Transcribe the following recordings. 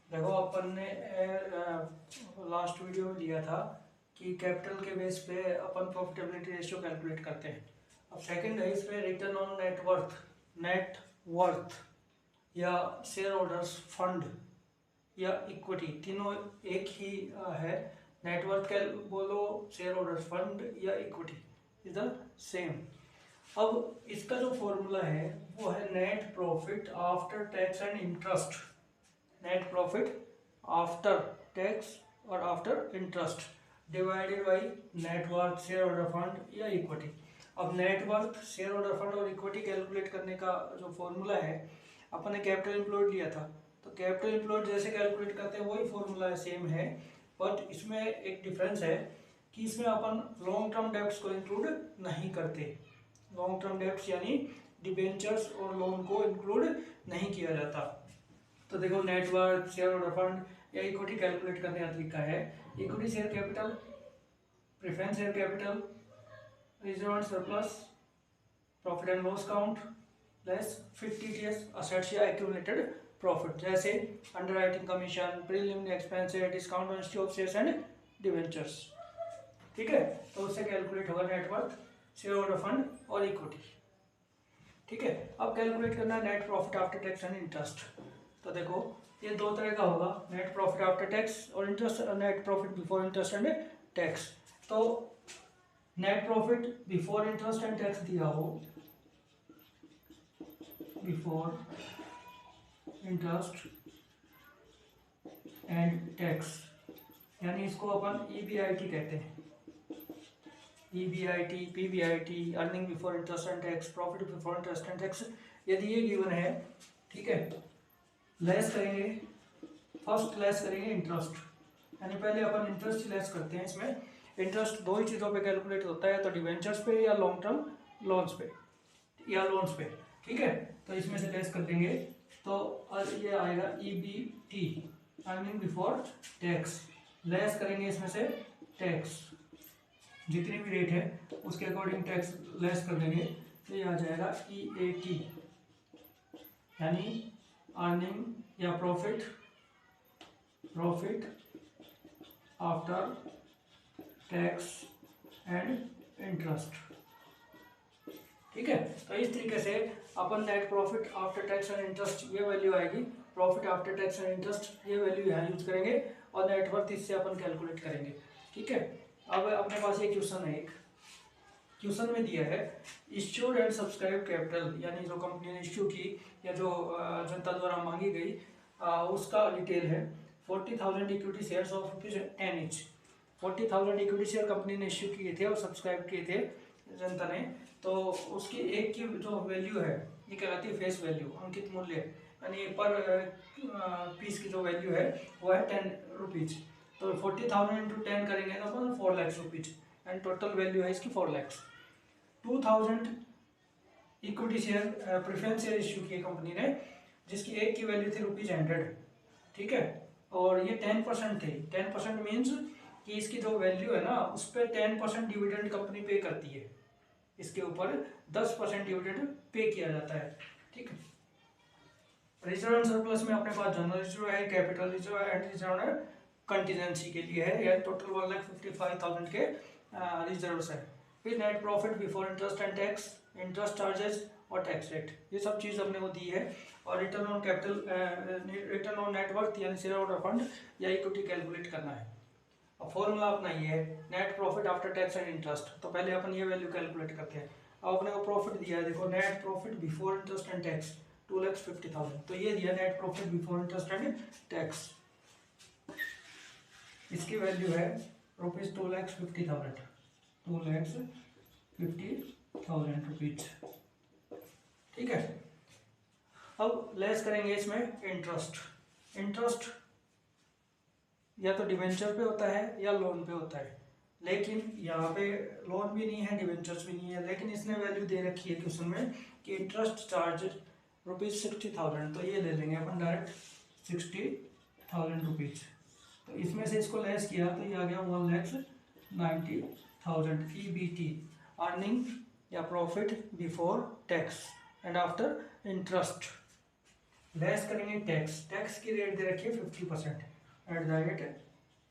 देखो अपन ने last video में लिया था कि कैपिटल के बेस पे अपन प्रॉफिटेबिलिटी रेशियो कैलकुलेट करते हैं। अब सेकंड है इसमें रिटर्न ऑन नेट वर्थ या शेयर होल्डर्स फंड या इक्विटी, तीनों एक ही है। नेटवर्थ कैल बोलो, शेयर होल्डर्स फंड या इक्विटी इज द सेम। अब इसका जो फॉर्मूला है वो है net profit after tax and interest. Net profit after tax और after interest divided by net worth, share holder fund या इक्विटी। अब नेटवर्थ, शेयर होल्डर फंड और इक्विटी कैलकुलेट करने का जो फॉर्मूला है, अपन ने कैपिटल एम्प्लॉयड लिया था, तो कैपिटल एम्प्लॉयड जैसे कैलकुलेट करते हैं वही फॉर्मूला सेम है। बट इसमें एक डिफरेंस है कि इसमें अपन लॉन्ग टर्म डेब्ट्स को इंक्लूड नहीं करते। लॉन्ग टर्म डेब्ट्स यानी डिबेंचर्स और लोन को इंक्लूड नहीं किया जाता। तो देखो, नेटवर्थ, शेयर होल्डर फंड या इक्विटी कैलकुलेट करने का तरीका है equity share capital, preference share capital, reserve and surplus, profit and loss count less fixed TTS, assets या एक्यूमुलेटेड प्रॉफिट जैसे underwriting commission, preliminary expenses, discount on issue of shares and debentures. ठीक है, तो उससे कैलकुलेट होगा net worth, share holder fund और equity. ठीक है, अब कैलकुलेट करना है net profit after tax and interest. तो देखो, ये दो तरह का होगा, नेट प्रॉफिट आफ्टर टैक्स और interest, net profit before interest and tax. तो net profit before interest and tax दिया हो, बिफोर इंटरेस्ट एंड टैक्स, यानी इसको अपन ईबीआईटी कहते हैं। EBIT, PBIT, earning before interest and tax, profit before interest and tax, यदि ये गिवन है, ठीक है, लेस करेंगे, फर्स्ट लेस करेंगे इंटरेस्ट, यानी पहले अपन इंटरेस्ट लेस करते हैं। इसमें इंटरेस्ट दो ही चीज़ों पे कैलकुलेट होता है, तो डिवेंचर्स पे या लॉन्ग टर्म लोन्स पे या लोन्स पे। ठीक है, तो इसमें से लेस कर देंगे तो ये आएगा EBT, earning before tax. Less करेंगे इसमें से टैक्स, जितनी भी रेट है उसके अकॉर्डिंग टैक्स लेस कर देंगे, तो ये आ जाएगा ईएटी, यानी अर्निंग या profit after tax and interest. ठीक है, तो इस तरीके से अपन net profit after tax and interest, ये वैल्यू आएगी, profit after tax and interest ये वैल्यू यहाँ यूज करेंगे और नेटवर्थ इससे अपन कैलकुलेट करेंगे। ठीक है, अब अपने पास ये क्वेश्चन है, एक क्वेश्चन में दिया है इश्यूड एंड सब्सक्राइब कैपिटल, यानी जो कंपनी ने इश्यू की या जो जनता द्वारा मांगी गई उसका डिटेल है। 40,000 equity shares of ₹10 each. 40,000 equity share company ने इश्यू किए थे और सब्सक्राइब किए थे जनता ने, तो उसकी एक की जो वैल्यू है ये कहलाती है फेस वैल्यू, अंकित मूल्य, यानी पर पीस की जो वैल्यू है वो है ₹10। तो 40,000 इंटू 10 करेंगे तो 4 lakh rupees, and total value है इसकी 4 lakh. 2,000 equity share preference share issue की कंपनी ने, जिसकी एक की वैल्यू थी ₹100। ठीक है, और ये 10% थे। 10% मीन्स कि इसकी जो वैल्यू है ना उस पर 10% डिविडेंड कंपनी पे करती है, इसके ऊपर 10% डिविडेंड पे किया जाता है। ठीक है, रिजर्व एंड सरप्लस में अपने पास जनरल रिजर्व है, कैपिटल रिजर्व है एंड रिजर्व है कंटीजेंसी के लिए है, या टोटल 1,55,000 के रिजर्व है। फिर net profit before interest and tax, interest charges और टैक्स रेट, ये सब चीज़ अपने को दी है। और return on capital, return on net worth यानी शेयर होल्डर फंड या इक्विटी कैलकुलेट करना है। अब फॉर्मूला अपना ये है net profit after tax and interest. तो पहले अपन ये वैल्यू कैलकुलेट करते हैं। अब अपने को प्रॉफिट दिया है, देखो, net profit before interest and tax 2,50,000, तो ये दिया net profit before interest and tax, इसकी वैल्यू है ₹2,50,000, 2,50,000 रुपीज। ठीक है, अब लेस करेंगे इसमें इंटरेस्ट। इंटरेस्ट या तो डिवेंचर पे होता है या लोन पे होता है, लेकिन यहाँ पे लोन भी नहीं है, डिवेंचर्स भी नहीं है, लेकिन इसने वैल्यू दे रखी है क्वेश्चन में कि इंटरेस्ट चार्ज ₹60,000, तो ये ले लेंगे अपन डायरेक्ट 60,000 रुपीज। तो इसमें से इसको लेस किया तो ये आ गया 1,90,000 ईबीटी, अर्निंग या profit before tax and after interest. Less करेंगे टैक्स, टैक्स की रेट दे रखी है 50%, एट द रेट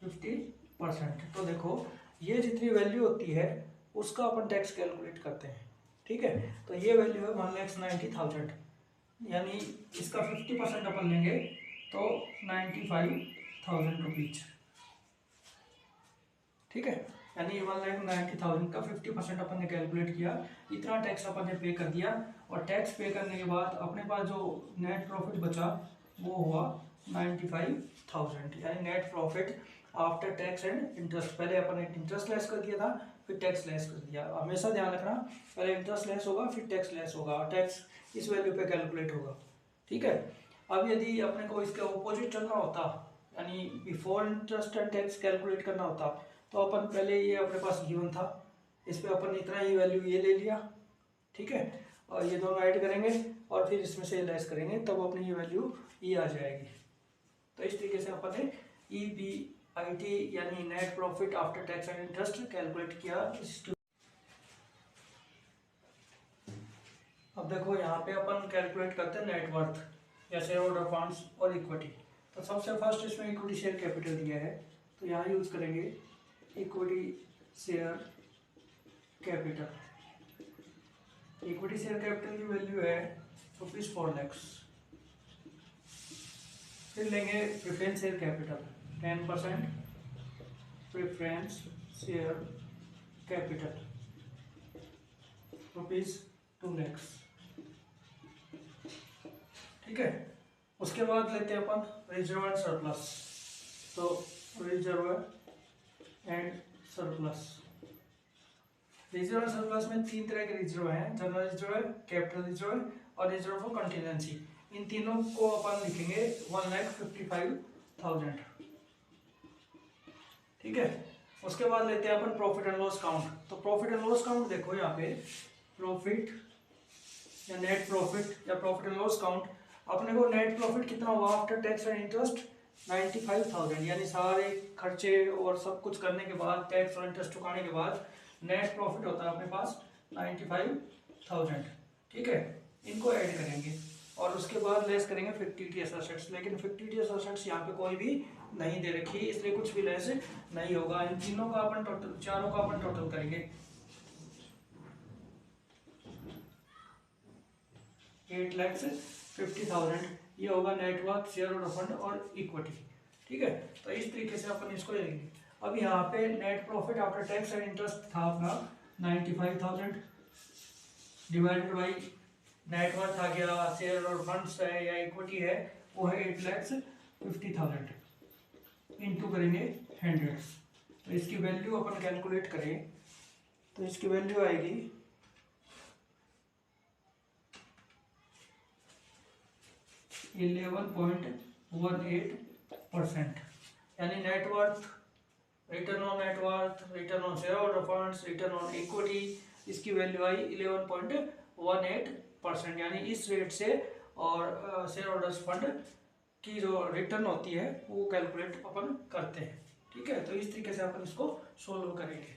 50%। तो देखो ये जितनी वैल्यू होती है उसका अपन टैक्स कैलकुलेट करते हैं, ठीक है। तो ये वैल्यू है 1,90,000, यानी इसका 50% अपन लेंगे तो 95,000 रुपीज, ठीक है। यानी 1,90,000 का 50% अपन ने कैलकुलेट किया, इतना टैक्स अपन ने पे कर दिया। और टैक्स पे करने के बाद अपने पास जो नेट प्रॉफिट बचा वो हुआ 95,000, यानी net profit after tax and interest. पहले अपन ने इंटरेस्ट लेस कर दिया था, फिर टैक्स लेस कर दिया। हमेशा ध्यान रखना, पहले इंटरेस्ट लेस होगा फिर टैक्स लेस होगा, और टैक्स इस वैल्यू पे कैलकुलेट होगा, ठीक है। अब यदि अपने को इसके ऑपोजिट चलना होता, यानी before interest and tax calculate करना होता, तो अपन पहले ये अपने पास गिवन था, इस पे अपन इतना ही वैल्यू ये ले लिया, ठीक है। और ये दोनों ऐड करेंगे और फिर इसमें से लेस करेंगे, तब अपनी ये वैल्यू ये आ जाएगी। तो इस तरीके से अपन ने EBIT यानी net profit after tax and interest calculate किया। अब देखो यहाँ पे अपन कैलकुलेट करते हैं नेट वर्थ या शेयर होल्डर फंड्स और इक्विटी। तो सबसे फर्स्ट इसमें इक्विटी शेयर कैपिटल दिया है, तो यहाँ यूज करेंगे equity share capital. Equity share capital की वैल्यू है ₹4 लाख। फिर लेंगे preference share capital 10%, preference share capital ₹2 lakh, ठीक है। उसके बाद लेते हैं अपन रिजर्व एंड सरप्लस। तो reserve and surplus, reserve and surplus में 3 तरह के रिजर्व हैं, जनरल रिजर्व, कैपिटल रिजर्व और रिजर्व फॉर कंटीजेंसी। इन तीनों को अपन लिखेंगे 1,55,000, ठीक है। उसके बाद लेते हैं अपन प्रॉफिट एंड लॉस काउंट। तो प्रॉफिट एंड लॉस काउंट देखो यहाँ पे प्रॉफिट या नेट प्रॉफिट या प्रॉफिट एंड लॉस काउंट, अपने को नेट प्रॉफिट कितना हुआ आफ्टर टैक्स एंड इंटरेस्ट 95,000, यानी सारे खर्चे और सब कुछ करने के बाद, टैक्स और इंटरेस्ट चुकाने के बाद नेट प्रॉफिट होता है अपने पास 95,000, ठीक है। इनको ऐड करेंगे और उसके बाद लेस करेंगे फिक्टिटियस एसेट्स, लेकिन फिक्टिटियस एसेट्स यहाँ पे कोई भी नहीं दे रखी, इसलिए कुछ भी लेस नहीं होगा। इन तीनों का अपन टोटल, चारों का अपन टोटल करेंगे 8,50,000, ये होगा net worth, share holder fund और इक्विटी, ठीक है। तो इस तरीके से अपन इसको लेंगे। अब यहाँ पे net profit after tax and interest था अपना 95,000 डिवाइडेड बाई नेट वर्थ आ गया, शेयर और फंड्स है या इक्विटी है वो है 8,50,000, इनटू करेंगे 100। तो इसकी वैल्यू अपन कैलकुलेट करें तो इसकी वैल्यू आएगी 11.18%, यानी net worth, return on net worth, return on share holder funds, return on equity, इसकी वैल्यू आई 11.18%, यानी इस रेट से और शेयर होल्डर्स फंड की जो रिटर्न होती है वो कैलकुलेट अपन करते हैं, ठीक है। तो इस तरीके से अपन इसको सोल्व करेंगे।